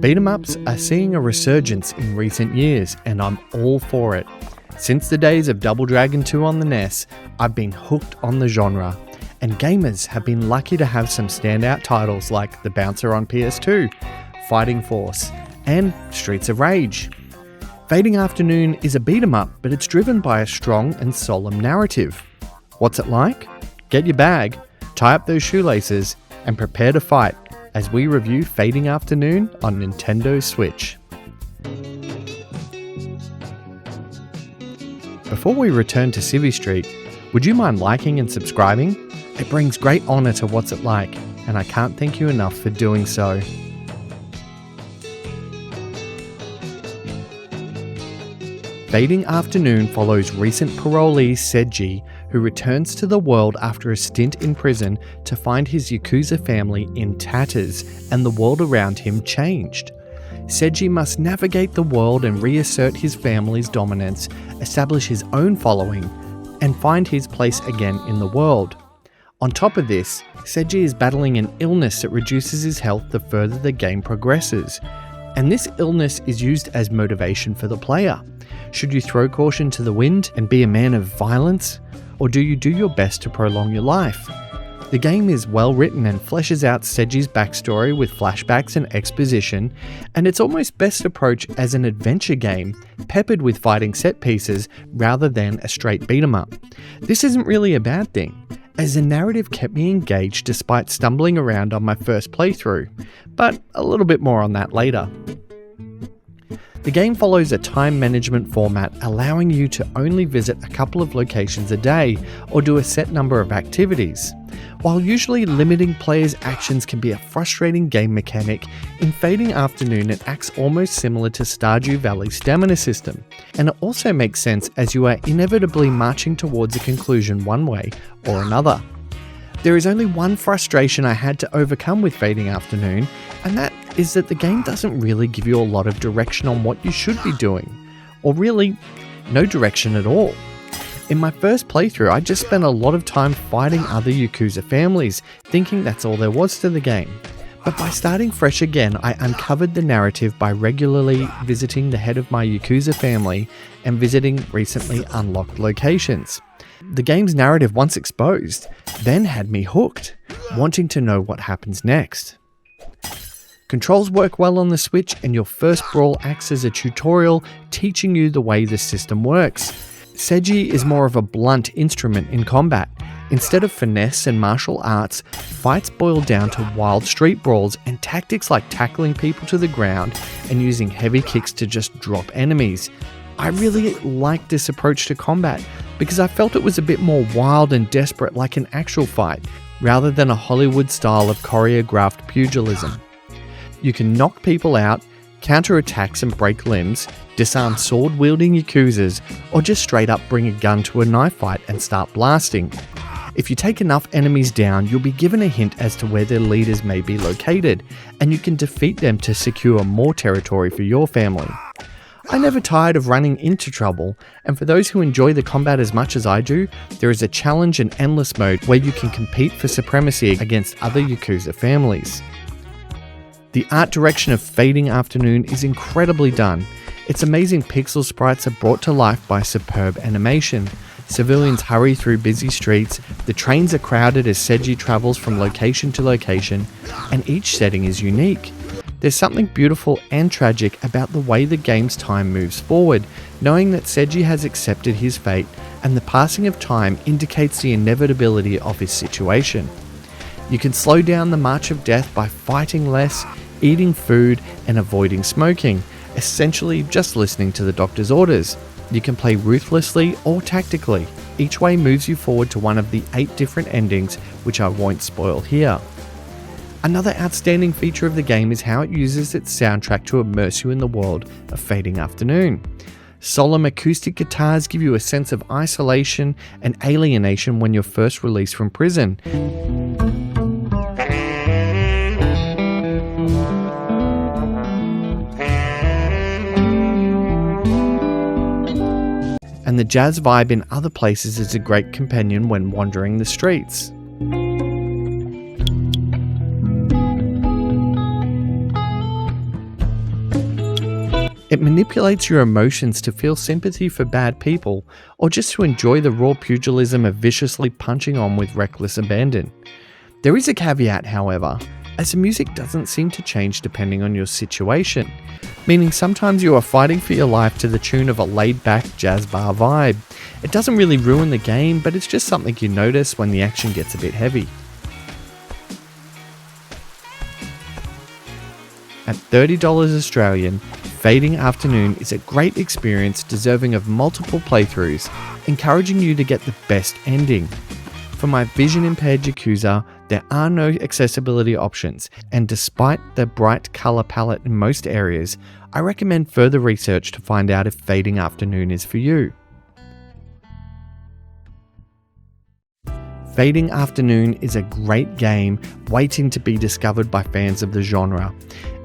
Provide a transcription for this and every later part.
Beat-em-ups are seeing a resurgence in recent years, and I'm all for it. Since the days of Double Dragon 2 on the NES, I've been hooked on the genre, and gamers have been lucky to have some standout titles like The Bouncer on PS2, Fighting Force, and Streets of Rage. Fading Afternoon is a beat-em-up, but it's driven by a strong and solemn narrative. What's it like? Get your bag, tie up those shoelaces, and prepare to fight as we review Fading Afternoon on Nintendo Switch. Before we return to Civvy Street, would you mind liking and subscribing? It brings great honour to What's It Like, and I can't thank you enough for doing so. Fading Afternoon follows recent parolee Seiji, who returns to the world after a stint in prison to find his Yakuza family in tatters and the world around him changed. Seiji must navigate the world and reassert his family's dominance, establish his own following, and find his place again in the world. On top of this, Seiji is battling an illness that reduces his health the further the game progresses, and this illness is used as motivation for the player. Should you throw caution to the wind and be a man of violence, or do you do your best to prolong your life? The game is well written and fleshes out Seiji's backstory with flashbacks and exposition, and it's almost best approached as an adventure game, peppered with fighting set pieces rather than a straight beat 'em up. This isn't really a bad thing, as the narrative kept me engaged despite stumbling around on my first playthrough, but a little bit more on that later. The game follows a time management format, allowing you to only visit a couple of locations a day or do a set number of activities. While usually limiting players' actions can be a frustrating game mechanic, in Fading Afternoon it acts almost similar to Stardew Valley's stamina system, and it also makes sense as you are inevitably marching towards a conclusion one way or another. There is only one frustration I had to overcome with Fading Afternoon, and that is that the game doesn't really give you a lot of direction on what you should be doing, or really, no direction at all. In my first playthrough, I just spent a lot of time fighting other Yakuza families, thinking that's all there was to the game. But by starting fresh again, I uncovered the narrative by regularly visiting the head of my Yakuza family and visiting recently unlocked locations. The game's narrative, once exposed, then had me hooked, wanting to know what happens next. Controls work well on the Switch, and your first brawl acts as a tutorial teaching you the way the system works. Seiji is more of a blunt instrument in combat. Instead of finesse and martial arts, fights boil down to wild street brawls and tactics like tackling people to the ground and using heavy kicks to just drop enemies. I really liked this approach to combat because I felt it was a bit more wild and desperate, like an actual fight, rather than a Hollywood style of choreographed pugilism. You can knock people out, counter attacks and break limbs, disarm sword-wielding Yakuzas, or just straight up bring a gun to a knife fight and start blasting. If you take enough enemies down, you'll be given a hint as to where their leaders may be located, and you can defeat them to secure more territory for your family. I never tired of running into trouble, and for those who enjoy the combat as much as I do, there is a challenge and endless mode where you can compete for supremacy against other Yakuza families. The art direction of Fading Afternoon is incredibly done. Its amazing pixel sprites are brought to life by superb animation. Civilians hurry through busy streets, the trains are crowded as Seiji travels from location to location, and each setting is unique. There's something beautiful and tragic about the way the game's time moves forward, knowing that Seiji has accepted his fate, and the passing of time indicates the inevitability of his situation. You can slow down the march of death by fighting less, eating food, and avoiding smoking, essentially just listening to the doctor's orders. You can play ruthlessly or tactically. Each way moves you forward to one of the 8 different endings, which I won't spoil here. Another outstanding feature of the game is how it uses its soundtrack to immerse you in the world of Fading Afternoon. Solemn acoustic guitars give you a sense of isolation and alienation when you're first released from prison. And the jazz vibe in other places is a great companion when wandering the streets. It manipulates your emotions to feel sympathy for bad people or just to enjoy the raw pugilism of viciously punching on with reckless abandon. There is a caveat, however, as the music doesn't seem to change depending on your situation, meaning sometimes you are fighting for your life to the tune of a laid-back jazz bar vibe. It doesn't really ruin the game, but it's just something you notice when the action gets a bit heavy. At $30 Australian, Fading Afternoon is a great experience deserving of multiple playthroughs, encouraging you to get the best ending. For my vision-impaired Yakuza, there are no accessibility options, and despite the bright colour palette in most areas, I recommend further research to find out if Fading Afternoon is for you. Fading Afternoon is a great game waiting to be discovered by fans of the genre.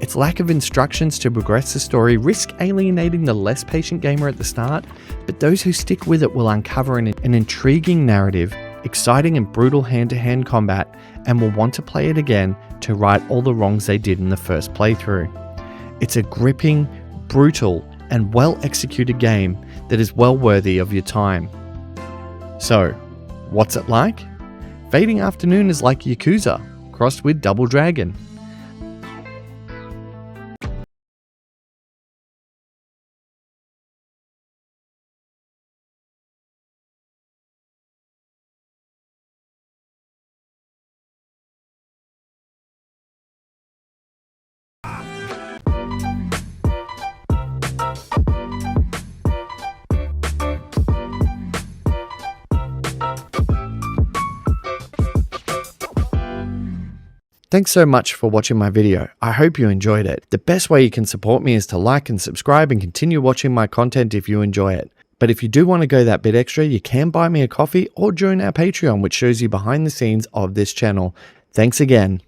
Its lack of instructions to progress the story risk alienating the less patient gamer at the start, but those who stick with it will uncover an intriguing narrative, exciting and brutal hand-to-hand combat, and will want to play it again to right all the wrongs they did in the first playthrough. It's a gripping, brutal, and well-executed game that is well worthy of your time. So, what's it like? Fading Afternoon is like Yakuza, crossed with Double Dragon. Thanks so much for watching my video. I hope you enjoyed it. The best way you can support me is to like and subscribe and continue watching my content if you enjoy it. But if you do want to go that bit extra, you can buy me a coffee or join our Patreon, which shows you behind the scenes of this channel. Thanks again.